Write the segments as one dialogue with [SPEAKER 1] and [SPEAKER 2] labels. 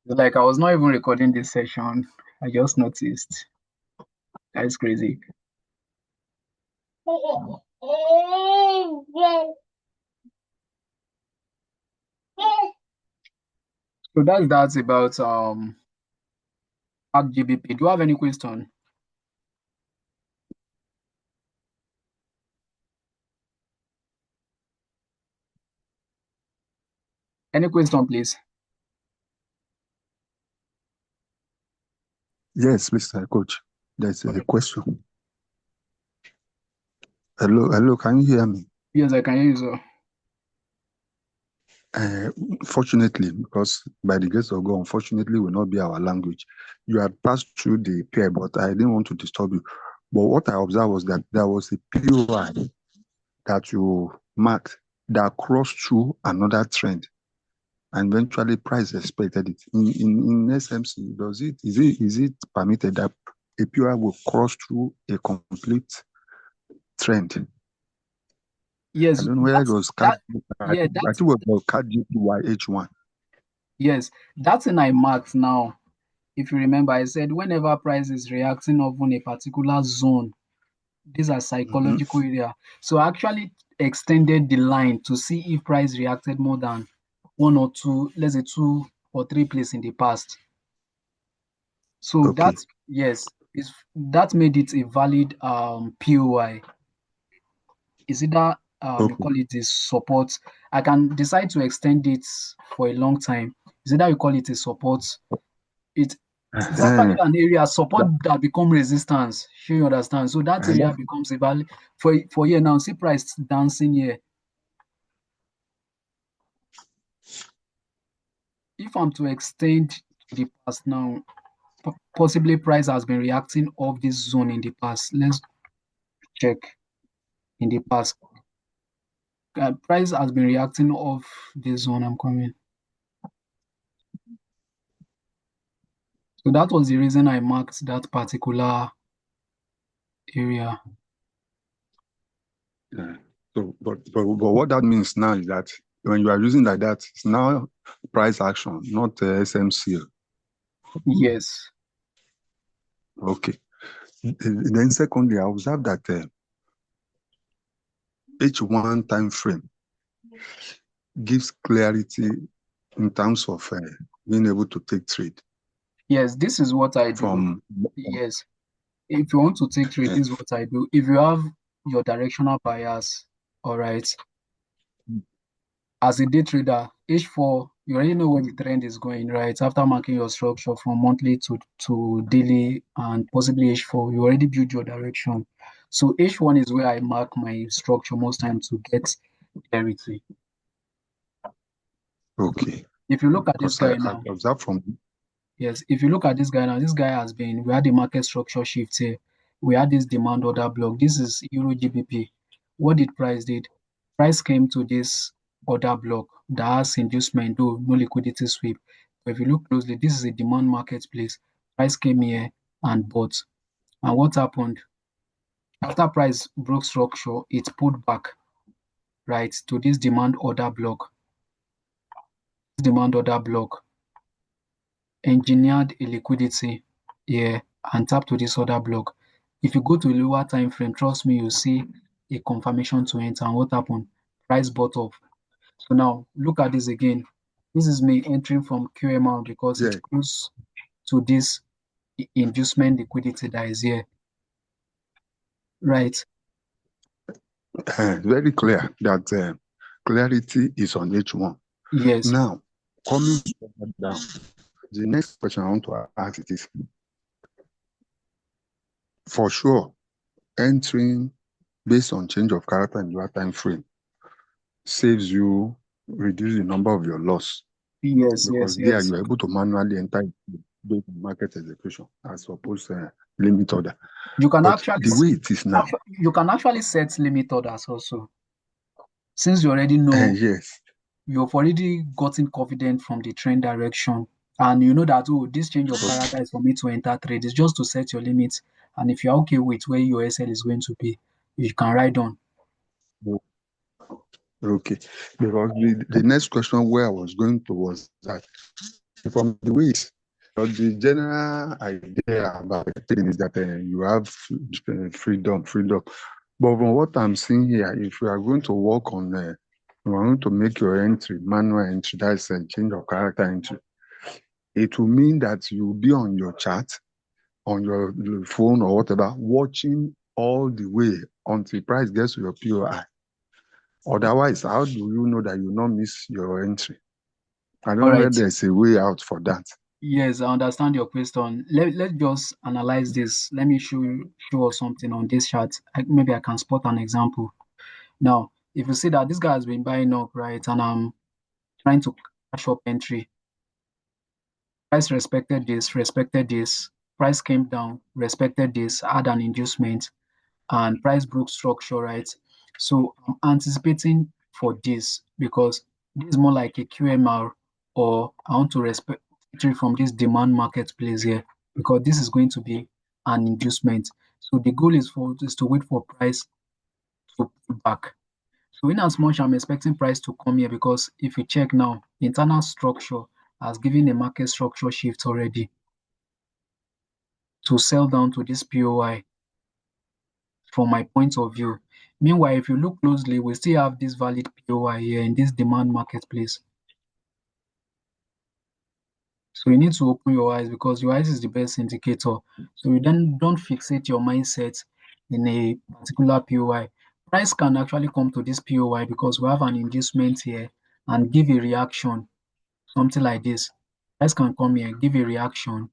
[SPEAKER 1] Like I was not even recording this session. I just noticed. That's crazy. So that's about GBP. Do you have any question? Any question, please?
[SPEAKER 2] Yes, Mr. Coach. There's a question. Hello, can you hear me?
[SPEAKER 1] Yes, I can hear you, sir.
[SPEAKER 2] Fortunately, because by the grace of God, unfortunately, will not be our language. You had passed through the pair, but I didn't want to disturb you. But what I observed was that there was a POI that you marked that crossed through another trend, and eventually price expected it. In SMC, is it permitted that a POI will cross through a complete trend? I
[SPEAKER 1] Yes,
[SPEAKER 2] don't know whether it was
[SPEAKER 1] that
[SPEAKER 2] I
[SPEAKER 1] yeah,
[SPEAKER 2] think it was CAT GPYH1.
[SPEAKER 1] yes, that's in I marked now. If you remember, I said whenever price is reacting of on a particular zone, these are
[SPEAKER 2] Mm-hmm.
[SPEAKER 1] psychological area. So I actually extended the line to see if price reacted more than one or two, let's say 2 or 3 places in the past. So
[SPEAKER 2] Okay.
[SPEAKER 1] that's yes, that made it a valid POI. Is either you
[SPEAKER 2] Okay.
[SPEAKER 1] call it a support. I can decide to extend it for a long time. Is either you call it a support. It it's actually
[SPEAKER 2] Uh-huh.
[SPEAKER 1] an area support
[SPEAKER 2] That,
[SPEAKER 1] that become resistance. Sure you understand. So that area
[SPEAKER 2] that,
[SPEAKER 1] becomes a valid for here now. See price dancing here. If I'm to extend to the past now, possibly price has been reacting off this zone in the past. Let's check in the past. Price has been reacting off this zone. I'm coming. So that was the reason I marked that particular area.
[SPEAKER 2] yeah. So, but what that means now is that when you are using like that, it's now price action, not SMC.
[SPEAKER 1] Yes.
[SPEAKER 2] Okay. Then secondly, I observed that H1 time frame gives clarity in terms of being able to take trade
[SPEAKER 1] Yes, this is what I do.
[SPEAKER 2] from
[SPEAKER 1] Yes. If you want to take trade,
[SPEAKER 2] uh,
[SPEAKER 1] this is what I do. If you have your directional bias, all right, as a day trader, H4, you already know where the trend is going, right? After marking your structure from monthly to daily and possibly H4, you already build your direction. So H1 is where I mark my structure most times to get clarity.
[SPEAKER 2] okay.
[SPEAKER 1] If you look at this
[SPEAKER 2] Because
[SPEAKER 1] guy
[SPEAKER 2] I
[SPEAKER 1] now,
[SPEAKER 2] observed from
[SPEAKER 1] yes, if you look at this guy now, this guy has been, we had a market structure shift here. We had this demand order block. This is Euro GBP. What did price did? Price came to this order block that has inducement, though no liquidity sweep. But if you look closely, this is a demand marketplace. Price came here and bought. And what happened? After price broke structure, it pulled back, right, to this demand order block. This demand order block engineered a liquidity here and tap to this other block. If you go to a lower time frame, trust me, you see a confirmation to enter. And what happened? Price bought up. So now look at this again. This is me entering from QMR because
[SPEAKER 2] yeah,
[SPEAKER 1] it goes to this inducement liquidity that is here. Right.
[SPEAKER 2] very clear that clarity is on H1.
[SPEAKER 1] Yes.
[SPEAKER 2] Now, coming down, the next question I want to ask it is for sure entering based on change of character in your time frame saves you reduce the number of your loss
[SPEAKER 1] Yes. Yes.
[SPEAKER 2] because there
[SPEAKER 1] Yes.
[SPEAKER 2] you're able to manually enter based on market execution as opposed to limit order.
[SPEAKER 1] You can
[SPEAKER 2] But
[SPEAKER 1] actually
[SPEAKER 2] the way it is now,
[SPEAKER 1] you can actually set limit orders also. Since you already know
[SPEAKER 2] yes,
[SPEAKER 1] you've already gotten confident from the trend direction and you know that oh this change of character is for me to enter trade. It's just to set your limits, and if you're okay with where your SL is going to be, you can ride on.
[SPEAKER 2] Okay, because the next question where I was going to was that from the ways, but the general idea about trading is that you have freedom. But from what I'm seeing here, if you are going to work on, you are going to make your entry, manual entry, that's a change of character entry, it will mean that you'll be on your chart, on your phone or whatever, watching all the way until price gets to your POI. Otherwise, how do you know that you not miss your entry? I
[SPEAKER 1] All
[SPEAKER 2] don't know
[SPEAKER 1] right.
[SPEAKER 2] if there's a way out for that.
[SPEAKER 1] Yes, I understand your question. Let's just analyze this. Let me show us something on this chart. Maybe I can spot an example. Now, if you see that this guy has been buying up, right, and I'm trying to cash up entry, price respected this, price came down, respected this, had an inducement, and price broke structure, right? So I'm anticipating for this because this is more like a QMR, or I want to respect it from this demand marketplace here because this is going to be an inducement. So the goal is to wait for price to pull back. So in as much I'm expecting price to come here because if you check now, internal structure has given a market structure shift already to sell down to this POI from my point of view. Meanwhile, if you look closely, we still have this valid POI here in this demand marketplace. So you need to open your eyes because your eyes is the best indicator. So you then don't fixate your mindset in a particular POI. Price can actually come to this POI because we have an inducement here and give a reaction, something like this. Price can come here, give a reaction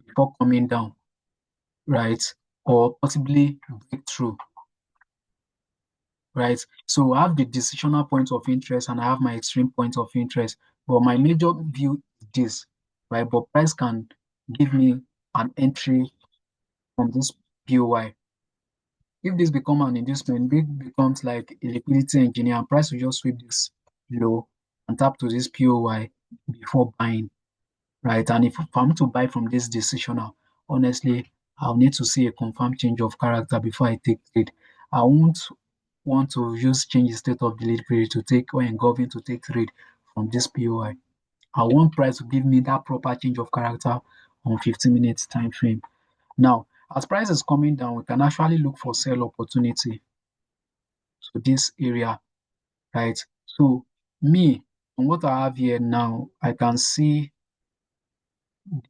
[SPEAKER 1] before coming down, right? Or possibly break through, right? So I have the decisional point of interest and I have my extreme point of interest. But my major view is this, right? But price can give me an entry from this POI. If this become an inducement, it becomes like a liquidity engineer and price will just sweep this low and tap to this POI before buying, right? And if I'm to buy from this decisional, honestly, I'll need to see a confirmed change of character before I take trade. I won't want to use change the state of the liquidity to take or engulfing to take trade from this POI. I want price to give me that proper change of character on 15 minutes time frame. Now, as price is coming down, we can actually look for sell opportunity to this area, right? So me, on what I have here now, I can see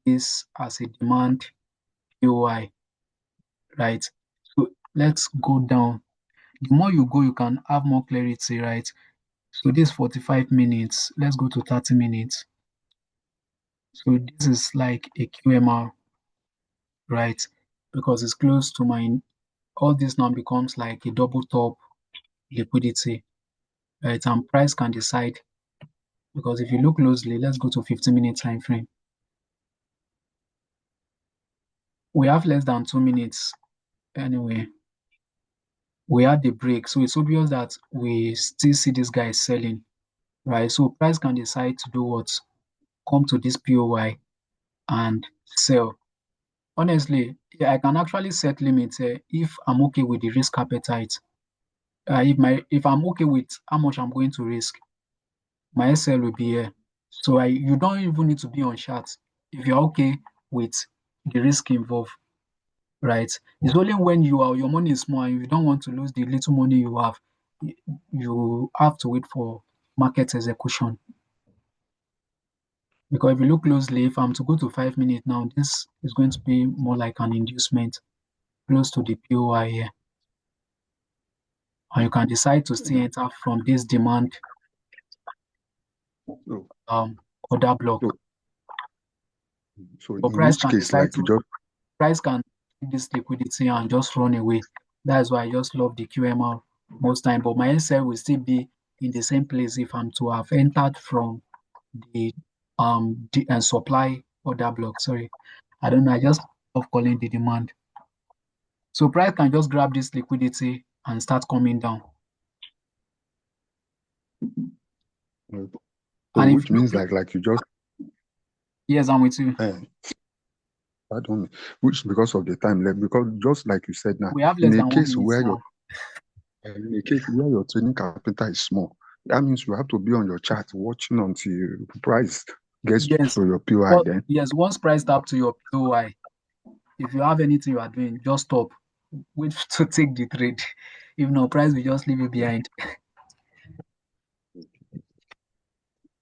[SPEAKER 1] this as a demand POI, right? So let's go down. The more you go, you can have more clarity, right? So this 45 minutes. Let's go to 30 minutes. So this is like a QMR, right? Because it's close to mine. All this now becomes like a double top liquidity, right? And price can decide because if you look closely, let's go to 15-minute time frame. We have less than 2 minutes anyway. We had the break, so it's obvious that we still see this guy selling, right? So price can decide to do what? Come to this POI and sell. Honestly, yeah, I can actually set limits if I'm okay with the risk appetite. If I'm okay with how much I'm going to risk, my SL will be here. So you don't even need to be on chart if you're okay with the risk involved, right? It's only when your money is small and you don't want to lose the little money you have, you have to wait for market execution. Because if you look closely, if I'm to go to 5 minutes now, this is going to be more like an inducement close to the POI here. And you can decide to still enter from this demand
[SPEAKER 2] So,
[SPEAKER 1] um order block.
[SPEAKER 2] so, so
[SPEAKER 1] But
[SPEAKER 2] in which case, like you just,
[SPEAKER 1] price can take this liquidity and just run away. That's why I just love the QMR most time. But my SL will still be in the same place if I'm to have entered from the supply order block. Sorry. I don't know. I just love calling the demand. So price can just grab this liquidity and start coming down.
[SPEAKER 2] so
[SPEAKER 1] And if
[SPEAKER 2] which
[SPEAKER 1] you
[SPEAKER 2] means like you just,
[SPEAKER 1] yes, I'm with you.
[SPEAKER 2] uh, pardon me, which because of the time left, because just like you said now,
[SPEAKER 1] We have
[SPEAKER 2] in
[SPEAKER 1] less
[SPEAKER 2] a
[SPEAKER 1] than one
[SPEAKER 2] case
[SPEAKER 1] minute
[SPEAKER 2] where your
[SPEAKER 1] now.
[SPEAKER 2] And in a case where your trading capital is small, that means you have to be on your chart watching until price gets
[SPEAKER 1] Yes.
[SPEAKER 2] to your POI
[SPEAKER 1] But
[SPEAKER 2] then.
[SPEAKER 1] yes, once price tap to your POI, if you have anything you are doing, just stop. Wait to take the trade. If not, price will just leave you behind.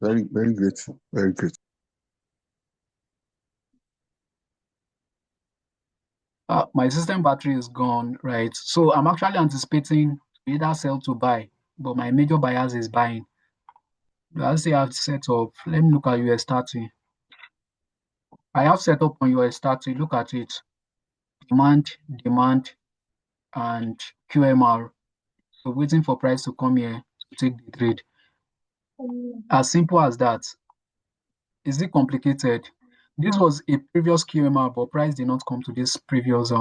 [SPEAKER 2] Very, very great. Very great.
[SPEAKER 1] My system battery is gone, right? So I'm actually anticipating to either sell to buy, but my major bias is buying. Let's say I've set up. Let me look at US 30. I have set up on US 30. Look at it. Demand, demand, and QMR. So waiting for price to come here to take the trade. As simple as that. Is it complicated? This was a previous QMR, but price did not come to this previous